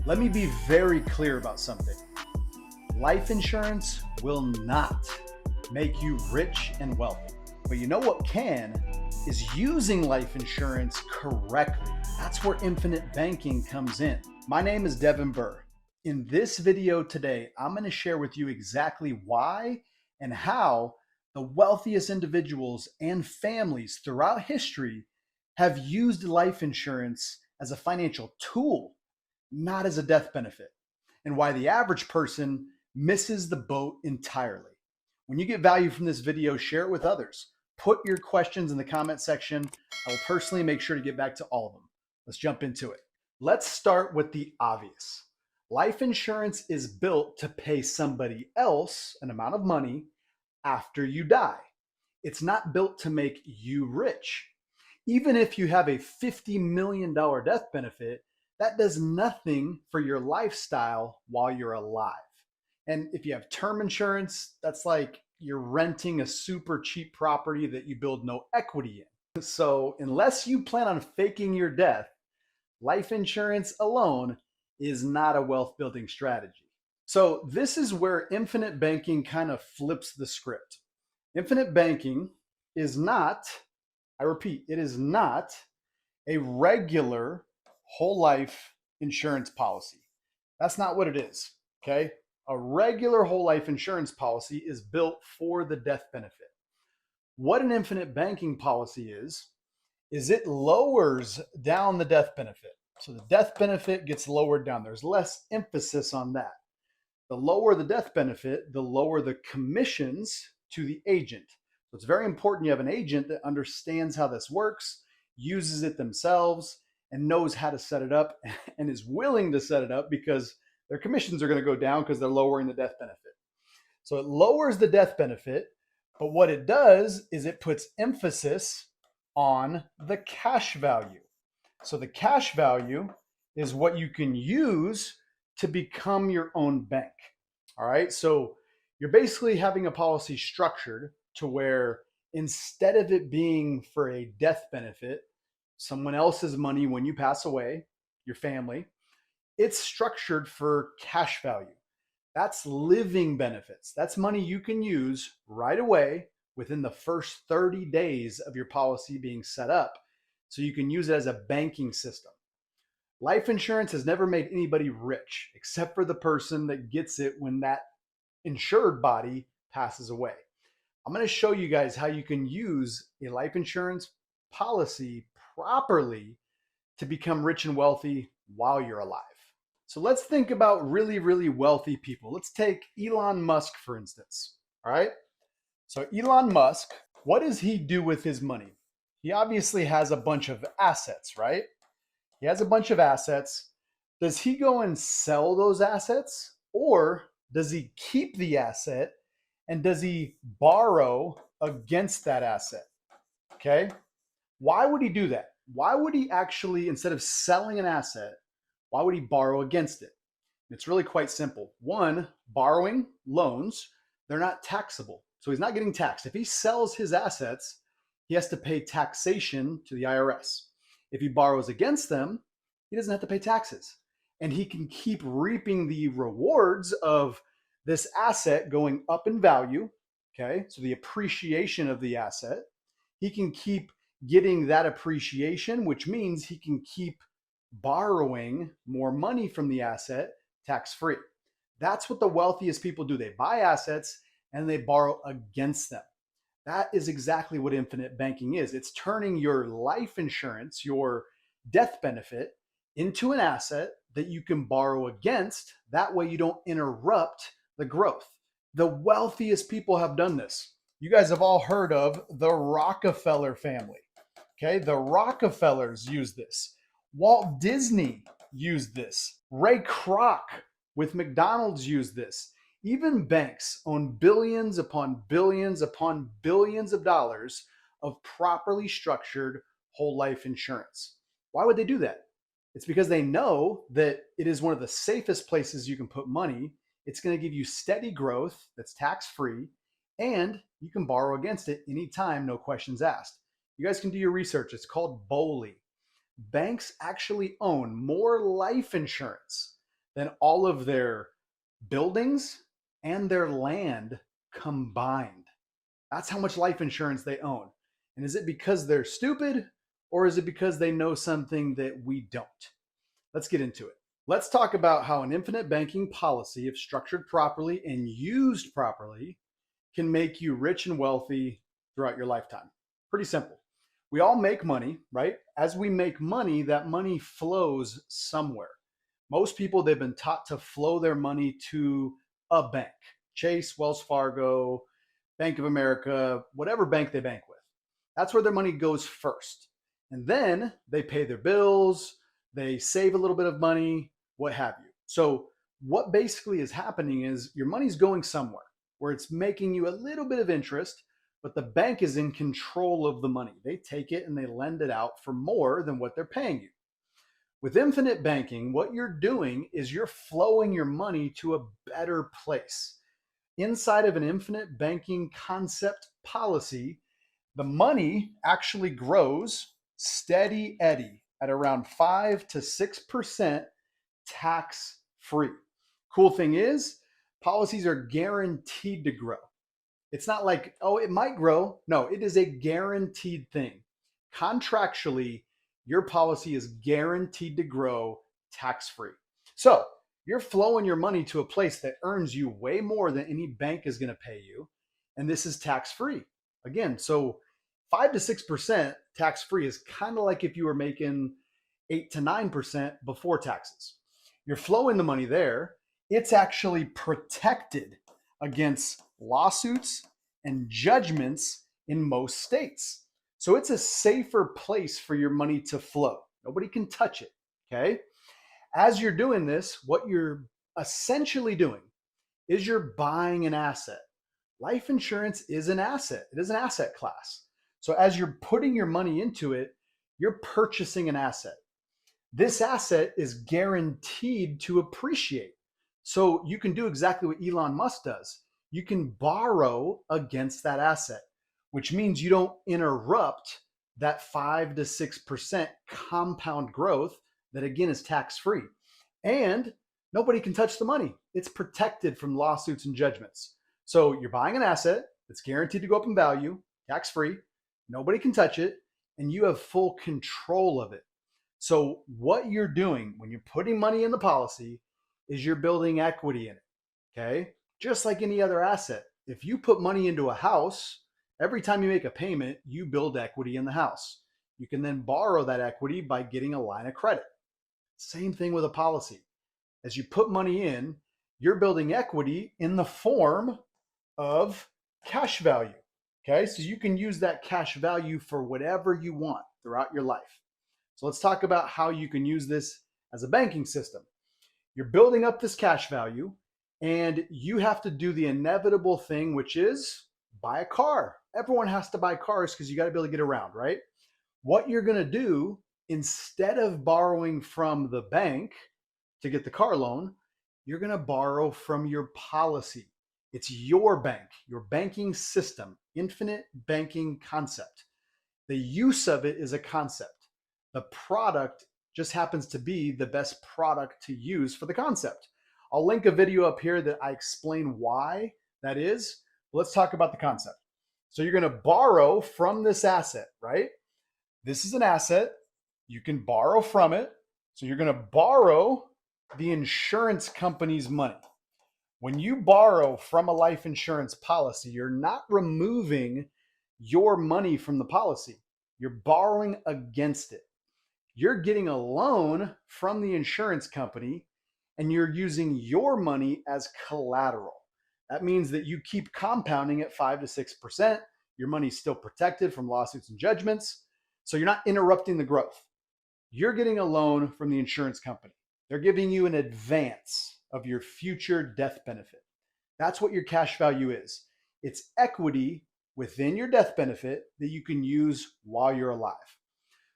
Let me be very clear about something. Life insurance will not make you rich and wealthy. But you know what can is using life insurance correctly. That's where infinite banking comes in. My name is Devin Burr. In this video today, I'm going to share with you exactly why and how the wealthiest individuals and families throughout history have used life insurance as a financial tool, not as a death benefit, and why the average person misses the boat entirely. When you get value from this video, share it with others. Put your questions in the comment section. I will personally make sure to get back to all of them. Let's jump into it. Let's start with the obvious. Life insurance is built to pay somebody else an amount of money after you die. It's not built to make you rich. Even if you have a $50 million death benefit, that does nothing for your lifestyle while you're alive. And if you have term insurance, that's like you're renting a super cheap property that you build no equity in. So unless you plan on faking your death, life insurance alone is not a wealth building strategy. So this is where infinite banking kind of flips the script. Infinite banking is not, I repeat, it is not a regular whole life insurance policy. That's not what it is, okay? A regular whole life insurance policy is built for the death benefit. What an infinite banking policy is it lowers down the death benefit. So the death benefit gets lowered down. There's less emphasis on that. The lower the death benefit, the lower the commissions to the agent. So it's very important you have an agent that understands how this works, uses it themselves, and knows how to set it up and is willing to set it up because their commissions are going to go down because they're lowering the death benefit. So it lowers the death benefit, but what it does is it puts emphasis on the cash value. So the cash value is what you can use to become your own bank. All right. So you're basically having a policy structured to where instead of it being for a death benefit, someone else's money when you pass away, your family, it's structured for cash value. That's living benefits. That's money you can use right away within the first 30 days of your policy being set up. So you can use it as a banking system. Life insurance has never made anybody rich except for the person that gets it when that insured body passes away. I'm going to show you guys how you can use a life insurance policy properly to become rich and wealthy while you're alive. So let's think about really, really wealthy people. Let's take Elon Musk, for instance. All right. So Elon Musk, what does he do with his money? He obviously has a bunch of assets, right? He has a bunch of assets. Does he go and sell those assets, or does he keep the asset and does he borrow against that asset? Okay. Why would he do that? Why would he actually, instead of selling an asset, why would he borrow against it? It's really quite simple. One, borrowing loans, they're not taxable. So he's not getting taxed. If he sells his assets, he has to pay taxation to the IRS. If he borrows against them, he doesn't have to pay taxes. And he can keep reaping the rewards of this asset going up in value. Okay, so the appreciation of the asset. He can keep getting that appreciation, which means he can keep borrowing more money from the asset tax-free. That's what the wealthiest people do. They buy assets and they borrow against them. That is exactly what infinite banking is. It's turning your life insurance, your death benefit, into an asset that you can borrow against. That way you don't interrupt the growth. The wealthiest people have done this. You guys have all heard of the Rockefeller family. Okay, the Rockefellers use this. Walt Disney used this. Ray Kroc with McDonald's used this. Even banks own billions upon billions upon billions of dollars of properly structured whole life insurance. Why would they do that? It's because they know that it is one of the safest places you can put money. It's going to give you steady growth that's tax-free, and you can borrow against it anytime, no questions asked. You guys can do your research. It's called BOLI. Banks actually own more life insurance than all of their buildings and their land combined. That's how much life insurance they own. And is it because they're stupid, or is it because they know something that we don't? Let's get into it. Let's talk about how an infinite banking policy, if structured properly and used properly, can make you rich and wealthy throughout your lifetime. Pretty simple. We all make money, right? As we make money, that money flows somewhere. Most people, they've been taught to flow their money to a bank. Chase, Wells Fargo, Bank of America, whatever bank they bank with. That's where their money goes first. And then they pay their bills, they save a little bit of money, what have you. So what basically is happening is your money's going somewhere where it's making you a little bit of interest, but the bank is in control of the money. They take it and they lend it out for more than what they're paying you. With infinite banking, what you're doing is you're flowing your money to a better place. Inside of an infinite banking concept policy, the money actually grows steady Eddie at around 5 to 6% tax free. Cool thing is, policies are guaranteed to grow. It's not like, oh, it might grow. No, it is a guaranteed thing. Contractually, your policy is guaranteed to grow tax free. So you're flowing your money to a place that earns you way more than any bank is going to pay you. And this is tax free. Again, so 5 to 6% tax free is kind of like if you were making 8 to 9% before taxes. You're flowing the money there. It's actually protected against lawsuits and judgments in most states. So it's a safer place for your money to flow. Nobody can touch it, okay? As you're doing this, what you're essentially doing is you're buying an asset. Life insurance is an asset. It is an asset class. So as you're putting your money into it, you're purchasing an asset. This asset is guaranteed to appreciate. So you can do exactly what Elon Musk does. You can borrow against that asset, which means you don't interrupt that 5 to 6% compound growth that, again, is tax-free. And nobody can touch the money. It's protected from lawsuits and judgments. So you're buying an asset that's guaranteed to go up in value, tax-free. Nobody can touch it, and you have full control of it. So what you're doing when you're putting money in the policy is you're building equity in it, okay? Just like any other asset. If you put money into a house, every time you make a payment, you build equity in the house. You can then borrow that equity by getting a line of credit. Same thing with a policy. As you put money in, you're building equity in the form of cash value, okay? So you can use that cash value for whatever you want throughout your life. So let's talk about how you can use this as a banking system. You're building up this cash value, and you have to do the inevitable thing, which is buy a car. Everyone has to buy cars because you got to be able to get around, right? What you're going to do, instead of borrowing from the bank to get the car loan, you're going to borrow from your policy. It's your bank, your banking system, infinite banking concept. The use of it is a concept. The product just happens to be the best product to use for the concept. I'll link a video up here that I explain why that is. Let's talk about the concept. So you're going to borrow from this asset, right? This is an asset. You can borrow from it. So you're going to borrow the insurance company's money. When you borrow from a life insurance policy, you're not removing your money from the policy. You're borrowing against it. You're getting a loan from the insurance company, and you're using your money as collateral. That means that you keep compounding at 5 to 6%. Your money's still protected from lawsuits and judgments. So you're not interrupting the growth. You're getting a loan from the insurance company. They're giving you an advance of your future death benefit. That's what your cash value is. It's equity within your death benefit that you can use while you're alive.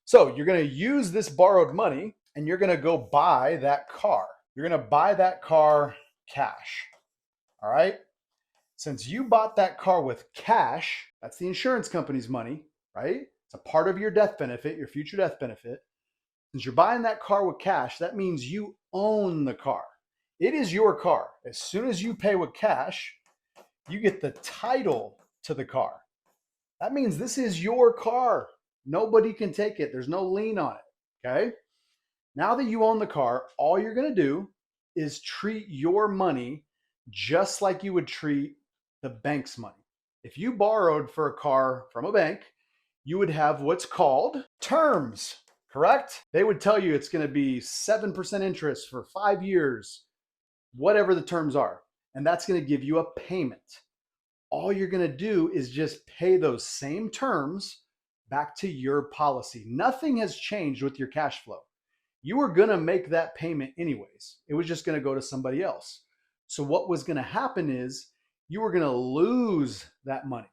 So you're going to use this borrowed money, and you're going to go buy that car. You're going to buy that car cash. All right. Since you bought that car with cash, that's the insurance company's money, right? It's a part of your death benefit, your future death benefit. Since you're buying that car with cash, that means you own the car. It is your car. As soon as you pay with cash, you get the title to the car. That means this is your car. Nobody can take it. There's no lien on it. Okay. Now that you own the car, all you're going to do is treat your money just like you would treat the bank's money. If you borrowed for a car from a bank, you would have what's called terms, correct? They would tell you it's going to be 7% interest for 5 years, whatever the terms are. And that's going to give you a payment. All you're going to do is just pay those same terms back to your policy. Nothing has changed with your cash flow. You were going to make that payment anyways. It was just going to go to somebody else. So what was going to happen is you were going to lose that money.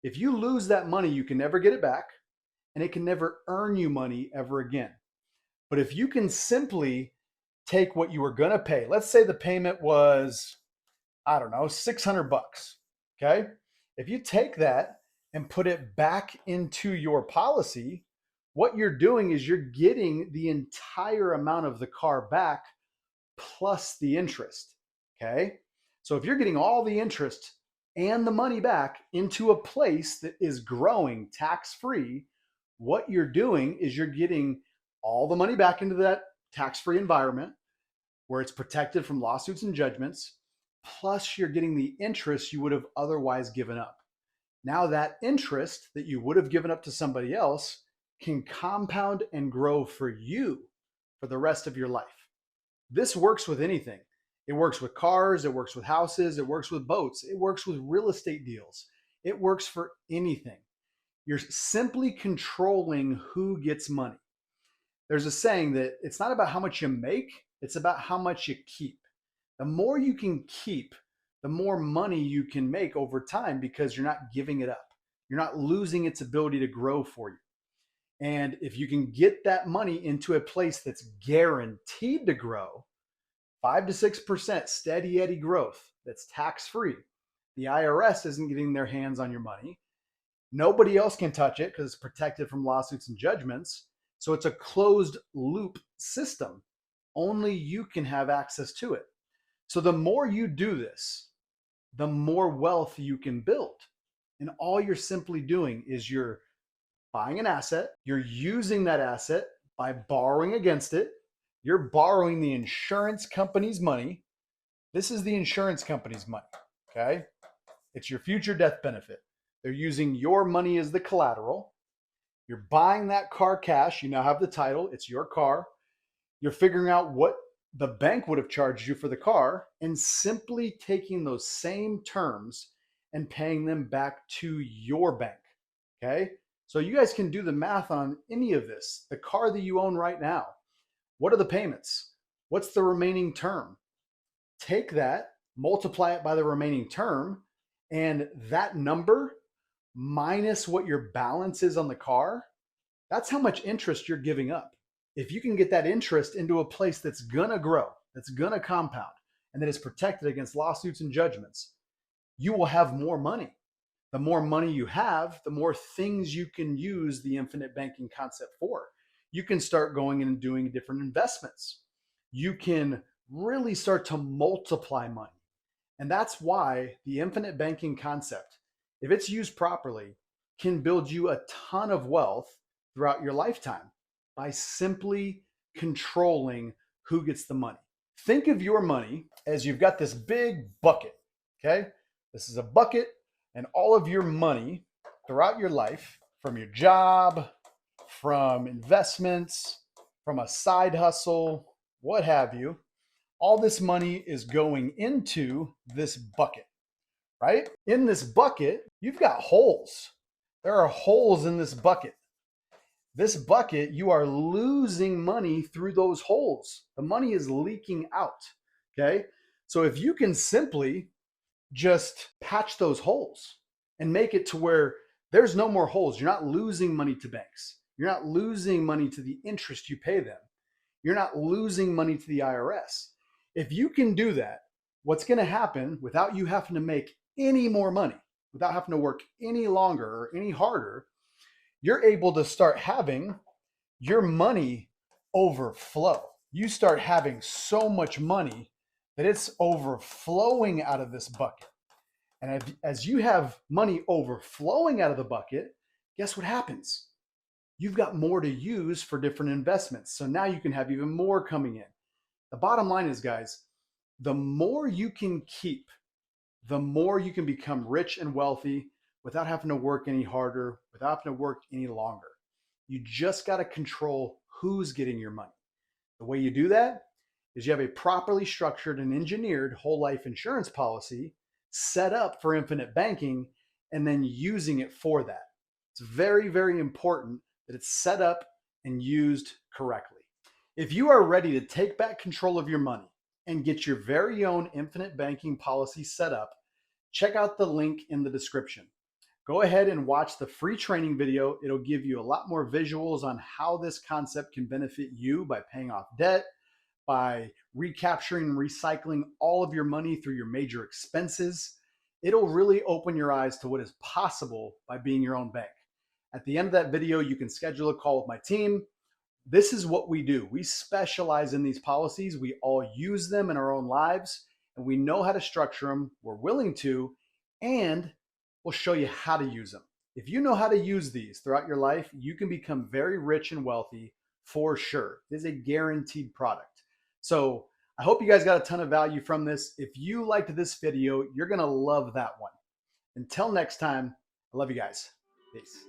If you lose that money, you can never get it back, and it can never earn you money ever again. But if you can simply take what you were going to pay, let's say the payment was, I don't know, $600. Okay. If you take that and put it back into your policy, what you're doing is you're getting the entire amount of the car back plus the interest. Okay. So if you're getting all the interest and the money back into a place that is growing tax-free, what you're doing is you're getting all the money back into that tax-free environment where it's protected from lawsuits and judgments, plus you're getting the interest you would have otherwise given up. Now that interest that you would have given up to somebody else can compound and grow for you for the rest of your life. This works with anything. It works with cars, it works with houses, it works with boats, it works with real estate deals. It works for anything. You're simply controlling who gets money. There's a saying that it's not about how much you make, it's about how much you keep. The more you can keep, the more money you can make over time because you're not giving it up. You're not losing its ability to grow for you. And if you can get that money into a place that's guaranteed to grow, 5 to 6% steady Eddie growth that's tax-free. The IRS isn't getting their hands on your money. Nobody else can touch it because it's protected from lawsuits and judgments. So it's a closed loop system. Only you can have access to it. So the more you do this, the more wealth you can build. And all you're simply doing is you're buying an asset, you're using that asset by borrowing against it. You're borrowing the insurance company's money. This is the insurance company's money, okay? It's your future death benefit. They're using your money as the collateral. You're buying that car cash. You now have the title. It's your car. You're figuring out what the bank would have charged you for the car and simply taking those same terms and paying them back to your bank, okay? So you guys can do the math on any of this. The car that you own right now, what are the payments? What's the remaining term? Take that, multiply it by the remaining term, and that number minus what your balance is on the car, that's how much interest you're giving up. If you can get that interest into a place that's gonna grow, that's gonna compound, and that is protected against lawsuits and judgments, you will have more money. The more money you have, the more things you can use the infinite banking concept for. You can start going in and doing different investments. You can really start to multiply money. And that's why the infinite banking concept, if it's used properly, can build you a ton of wealth throughout your lifetime by simply controlling who gets the money. Think of your money as you've got this big bucket, okay? This is a bucket, and all of your money throughout your life, from your job, from investments, from a side hustle, what have you, all this money is going into this bucket, right? In this bucket, you've got holes. There are holes in this bucket. This bucket, you are losing money through those holes. The money is leaking out, okay? So if you can simply just patch those holes and make it to where there's no more holes, you're not losing money to banks. You're not losing money to the interest you pay them. You're not losing money to the IRS. If you can do that, what's going to happen without you having to make any more money, without having to work any longer or any harder, you're able to start having your money overflow. You start having so much money that it's overflowing out of this bucket. And as you have money overflowing out of the bucket, guess what happens? You've got more to use for different investments. So now you can have even more coming in. The bottom line is, guys, the more you can keep, the more you can become rich and wealthy without having to work any harder, without having to work any longer. You just got to control who's getting your money. The way you do that is you have a properly structured and engineered whole life insurance policy set up for infinite banking and then using it for that. It's very, very important that it's set up and used correctly. If you are ready to take back control of your money and get your very own infinite banking policy set up, check out the link in the description. Go ahead and watch the free training video. It'll give you a lot more visuals on how this concept can benefit you by paying off debt, by recapturing and recycling all of your money through your major expenses. It'll really open your eyes to what is possible by being your own bank. At the end of that video, you can schedule a call with my team. This is what we do. We specialize in these policies. We all use them in our own lives, and we know how to structure them. We're willing to, and we'll show you how to use them. If you know how to use these throughout your life, you can become very rich and wealthy for sure. It is a guaranteed product. So I hope you guys got a ton of value from this. If you liked this video, you're going to love that one. Until next time, I love you guys. Peace.